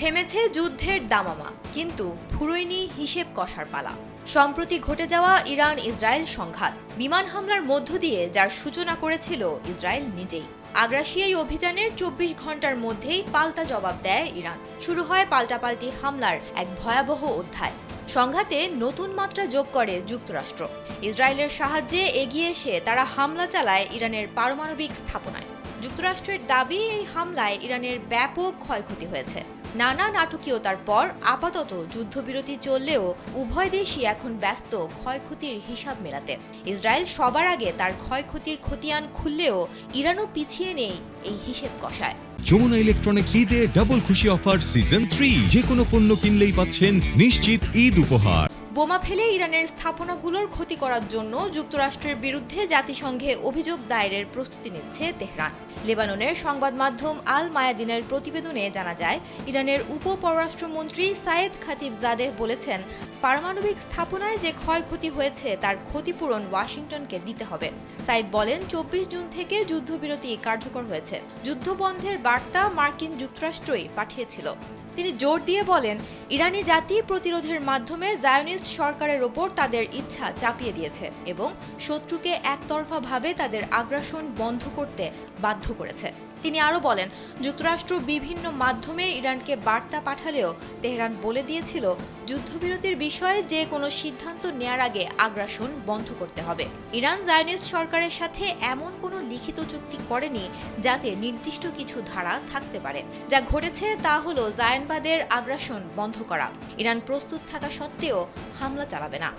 থেমেছে যুদ্ধের দামামা, কিন্তু ফুরোয়নি হিসেব কষার পালা। সম্প্রতি ঘটে যাওয়া ইরান ইসরায়েল সংঘাত, বিমান হামলার মধ্য দিয়ে যার সূচনা করেছিল ইসরায়েল নিজেই। আগ্রাসী অভিযানের ২৪ ঘন্টার মধ্যেই পাল্টা জবাব দেয় ইরান। শুরু হয় পাল্টাপাল্টি হামলার এক ভয়াবহ অধ্যায়। সংঘাতে নতুন মাত্রা যোগ করে যুক্তরাষ্ট্র। ইসরায়েলের সাহায্যে এগিয়ে এসে তারা হামলা চালায় ইরানের পারমাণবিক স্থাপনায়। যুক্তরাষ্ট্রের দাবি, এই হামলায় ইরানের ব্যাপক ক্ষয়ক্ষতি হয়েছে। নানা নাটকীয়তার পর আপাতত যুদ্ধবিরতি চললেও উভয় দেশই এখন ব্যস্ত ক্ষয়ক্ষতির হিসাব মেলাতে। ইসরায়েল সবার আগে তার ক্ষয়ক্ষতির খতিয়ান খুললেও ইরানও পিছিয়ে নেই এই হিসেব কষায়। যমুনা ইলেকট্রনিক্স ঈদে ডাবল খুশি অফার সিজন 3, যে কোনো পণ্য কিনলেই পাচ্ছেন নিশ্চিত ঈদ উপহার। বোমা ফেলে ইরানের স্থাপনাগুলোর ক্ষতি করার জন্য যুক্তরাষ্ট্রের বিরুদ্ধে জাতিসংঘে অভিযোগ দায়েরের প্রস্তুতি নিচ্ছে তেহরান। লেবাননের সংবাদ মাধ্যম আল মায়াদিনের প্রতিবেদনে জানা যায়, ইরানের উপপররাষ্ট্রমন্ত্রী সায়েদ খাতিবজাদেহ বলেছেন, পারমাণবিক স্থাপনায় যে ক্ষয়ক্ষতি হয়েছে তার ক্ষতিপূরণ ওয়াশিংটনকে দিতে হবে। সায়েদ বলেন, ২৪ জুন থেকে যুদ্ধবিরতি কার্যকর হয়েছে। যুদ্ধবন্ধের বার্তা মার্কিন যুক্তরাষ্ট্রই পাঠিয়েছিল। তিনি জোর দিয়ে বলেন, ইরানি জাতি প্রতিরোধের মাধ্যমে জায়োনিস্ট সরকারের ওপর তাদের ইচ্ছা চাপিয়ে দিয়েছে এবং শত্রুকে একতরফাভাবে তাদের আগ্রাসন বন্ধ করতে বাধ্য করেছে। তিনি আরও বলেন, যুক্তরাষ্ট্র বিভিন্ন মাধ্যমে ইরানকে বার্তা পাঠালেও তেহরান বলে দিয়েছিল, যুদ্ধবিরতির বিষয়ে যে কোনো সিদ্ধান্ত নেয়ার আগে আগ্রাসন বন্ধ করতে হবে। ইরান জায়োনিস্ট সরকারের সাথে এমন কোনো লিখিত চুক্তি করেনি যাতে নির্দিষ্ট কিছু ধারা থাকতে পারে। যা ঘটেছে তা হলো জায়নবাদের আগ্রাসন বন্ধ করা। ইরান প্রস্তুত থাকা সত্ত্বেও হামলা চালাবে না।